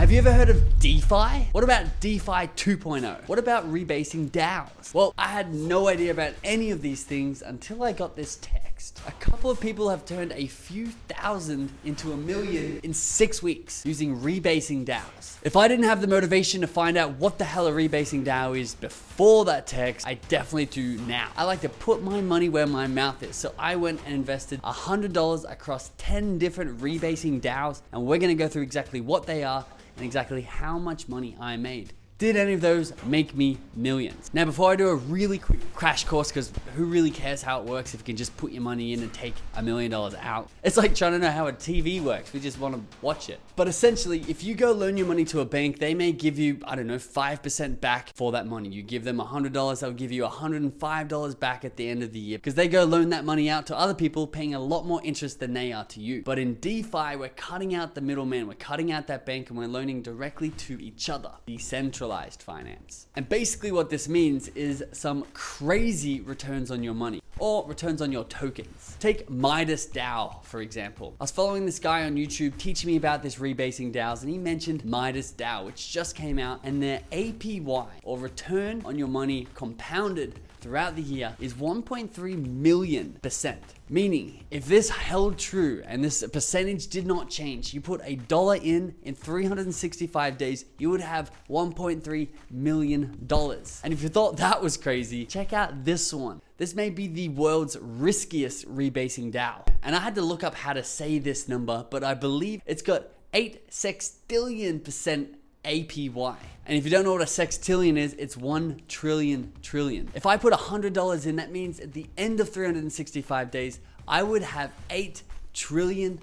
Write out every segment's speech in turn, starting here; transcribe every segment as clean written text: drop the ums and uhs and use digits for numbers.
Have you ever heard of DeFi? What about DeFi 2.0? What about rebasing DAOs? Well, I had no idea about any of these things until I got this text. A couple of people have turned a few thousand into $1 million in 6 weeks using rebasing DAOs. If I didn't have the motivation to find out what the hell a rebasing DAO is before that text, I definitely do now. I like to put my money where my mouth is, so I went and invested $100 across 10 different rebasing DAOs, and we're gonna go through exactly what they are and exactly how much money I made. Did any of those make me millions? Now, before I do a really quick crash course, because who really cares how it works if you can just put your money in and take $1 million out? It's like trying to know how a TV works. We just want to watch it. But essentially, if you go loan your money to a bank, they may give you, 5% back for that money. You give them $100, they'll give you $105 back at the end of the year because they go loan that money out to other people, paying a lot more interest than they are to you. But in DeFi, we're cutting out the middleman, we're cutting out that bank, and we're loaning directly to each other. Decentralized finance. And basically what this means is some crazy returns on your money or returns on your tokens. Take MidasDAO, for example. I was following this guy on YouTube teaching me about this rebasing DAOs, and he mentioned MidasDAO, which just came out, and their APY, or return on your money compounded throughout the year, is 1.3 million%. Meaning, if this held true and this percentage did not change, you put $1 in 365 days, you would have $1.3 million. And if you thought that was crazy, check out this one. This may be the world's riskiest rebasing DAO. And I had to look up how to say this number, but I believe it's got 8 sextillion% APY. And if you don't know what a sextillion is, it's 1 trillion. If I put $100 in, that means at the end of 365 days, I would have $8 trillion.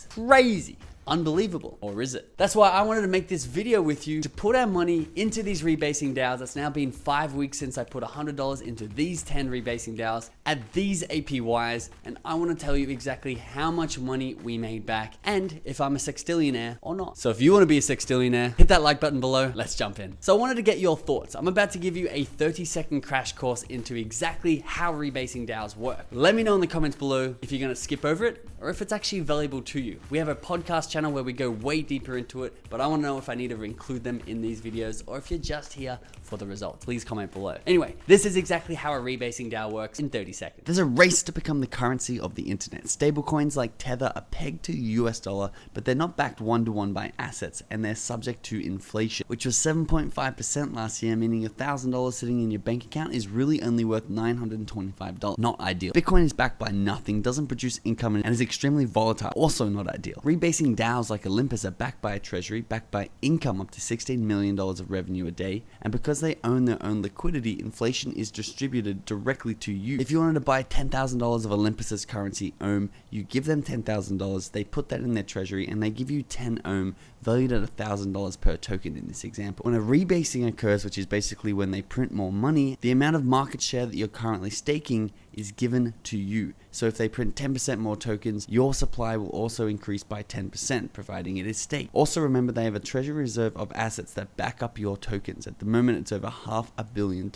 Crazy. Unbelievable, or is it? That's why I wanted to make this video with you to put our money into these rebasing DAOs. It's now been 5 weeks since I put $100 into these 10 rebasing DAOs at these APYs, and I want to tell you exactly how much money we made back and if I'm a sextillionaire or not. So if you want to be a sextillionaire, hit that like button below. Let's jump in. So I wanted to get your thoughts. I'm about to give you a 30-second crash course into exactly how rebasing DAOs work. Let me know in the comments below if you're going to skip over it or if it's actually valuable to you. We have a podcast channel where we go way deeper into it, but I want to know if I need to include them in these videos or if you're just here for the results. Please comment below. Anyway, this is exactly how a rebasing DAO works in 30 seconds. There's a race to become the currency of the internet. Stablecoins like Tether are pegged to US dollar, but they're not backed one-to-one by assets, and they're subject to inflation, which was 7.5% last year, meaning $1,000 sitting in your bank account is really only worth $925. Not ideal. Bitcoin is backed by nothing, doesn't produce income, and is extremely volatile. Also not ideal. Rebasing DAOs like Olympus are backed by a treasury, backed by income up to $16 million of revenue a day, and because they own their own liquidity, inflation is distributed directly to you. If you wanted to buy $10,000 of Olympus's currency OHM, you give them $10,000, they put that in their treasury, and they give you 10 OHM, valued at $1,000 per token in this example. When a rebasing occurs, which is basically when they print more money, the amount of market share that you're currently staking is given to you. So if they print 10% more tokens, your supply will also increase by 10%, providing it is staked. Also remember, they have a treasury reserve of assets that back up your tokens. At the moment, it's over $500 million,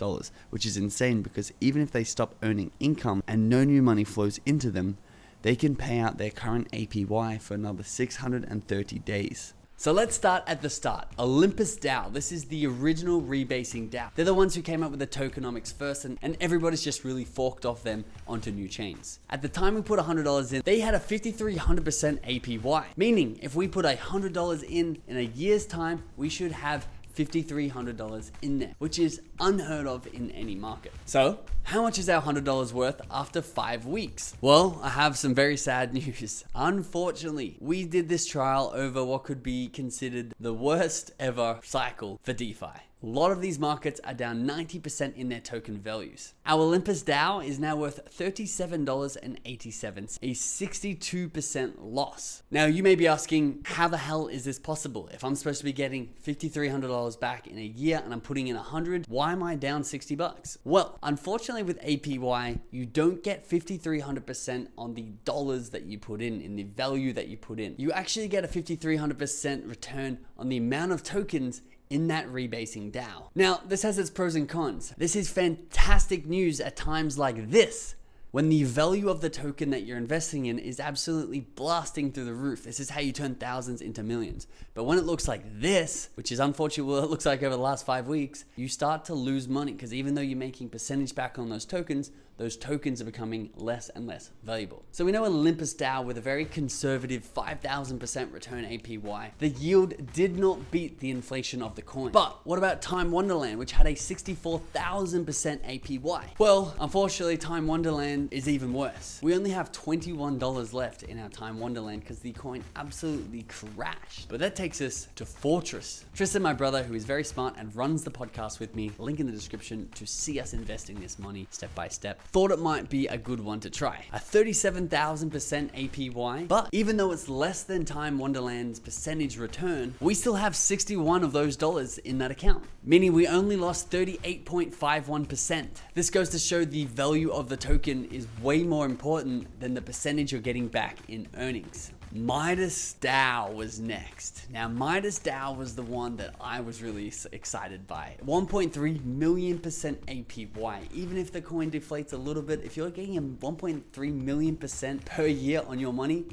which is insane because even if they stop earning income and no new money flows into them, they can pay out their current APY for another 630 days. So let's start at the start. OlympusDAO. This is the original rebasing DAO. They're the ones who came up with the tokenomics first, and everybody's just really forked off them onto new chains. At the time we put $100 in, they had a 5,300% APY, meaning if we put $100 in a year's time, we should have $5,300 in there, which is unheard of in any market. So how much is our $100 worth after 5 weeks? Well, I have some very sad news. Unfortunately, we did this trial over what could be considered the worst ever cycle for DeFi. A lot of these markets are down 90% in their token values. Our OlympusDAO is now worth $37.87, a 62% loss. Now you may be asking, how the hell is this possible? If I'm supposed to be getting $5,300 back in a year and I'm putting in 100, why am I down 60 bucks? Well, unfortunately with APY, you don't get 5,300% on the dollars that you put in the value that you put in. You actually get a 5,300% return on the amount of tokens in that rebasing DAO. Now, this has its pros and cons. This is fantastic news at times like this, when the value of the token that you're investing in is absolutely blasting through the roof. This is how you turn thousands into millions. But when it looks like this, which is unfortunately what it looks like over the last 5 weeks, you start to lose money because even though you're making percentage back on those tokens are becoming less and less valuable. So we know OlympusDAO with a very conservative 5,000% return APY, the yield did not beat the inflation of the coin. But what about Time Wonderland, which had a 64,000% APY? Well, unfortunately, Time Wonderland is even worse. We only have $21 left in our Time Wonderland because the coin absolutely crashed. But that takes us to Fortress. Tristan, my brother, who is very smart and runs the podcast with me, link in the description to see us investing this money step by step, thought it might be a good one to try. A 37,000% APY, but even though it's less than Time Wonderland's percentage return, we still have 61 of those dollars in that account, meaning we only lost 38.51%. This goes to show the value of the token is way more important than the percentage you're getting back in earnings. MIDAS-DAO was next. Now, MIDAS-DAO was the one that I was really excited by. 1.3 million% APY. Even if the coin deflates a little bit, if you're getting a 1.3 million% per year on your money,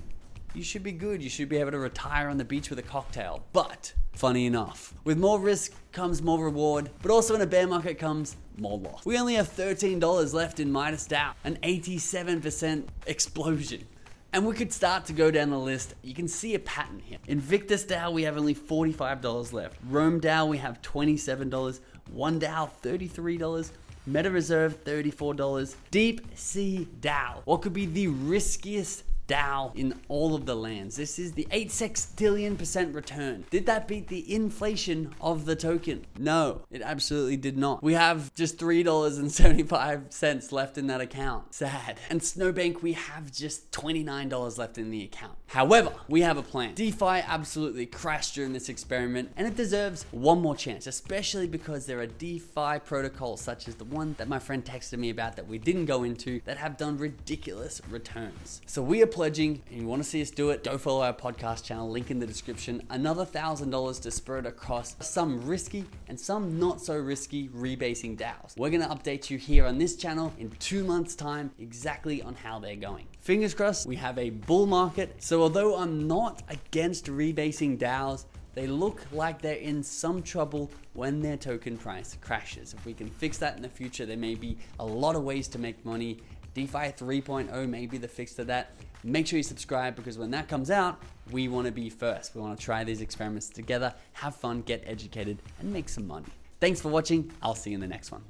you should be good. You should be able to retire on the beach with a cocktail. But funny enough, with more risk comes more reward, but also in a bear market comes more loss. We only have $13 left in MIDAS-DAO, an 87% explosion. And we could start to go down the list. You can see a pattern here. InvictusDAO, we have only $45 left. RoamDAO, we have $27. OneDAO, $33. MetaReserve, $34. DeepSeaDAO, what could be the riskiest DAO in all of the lands. This is the 8 sextillion% return. Did that beat the inflation of the token? No, it absolutely did not. We have just $3.75 left in that account. Sad. And Snowbank, we have just $29 left in the account. However, we have a plan. DeFi absolutely crashed during this experiment, and it deserves one more chance, especially because there are DeFi protocols such as the one that my friend texted me about that we didn't go into that have done ridiculous returns. So we are pledging, and you want to see us do it, go follow our podcast channel, link in the description, another $1,000 to spread across some risky and some not so risky rebasing DAOs. We're going to update you here on this channel in 2 months time exactly on how they're going. Fingers crossed, we have a bull market. So although I'm not against rebasing DAOs, they look like they're in some trouble when their token price crashes. If we can fix that in the future, there may be a lot of ways to make money. DeFi 3.0 may be the fix to that. Make sure you subscribe because when that comes out, we want to be first. We want to try these experiments together, have fun, get educated, and make some money. Thanks for watching. I'll see you in the next one.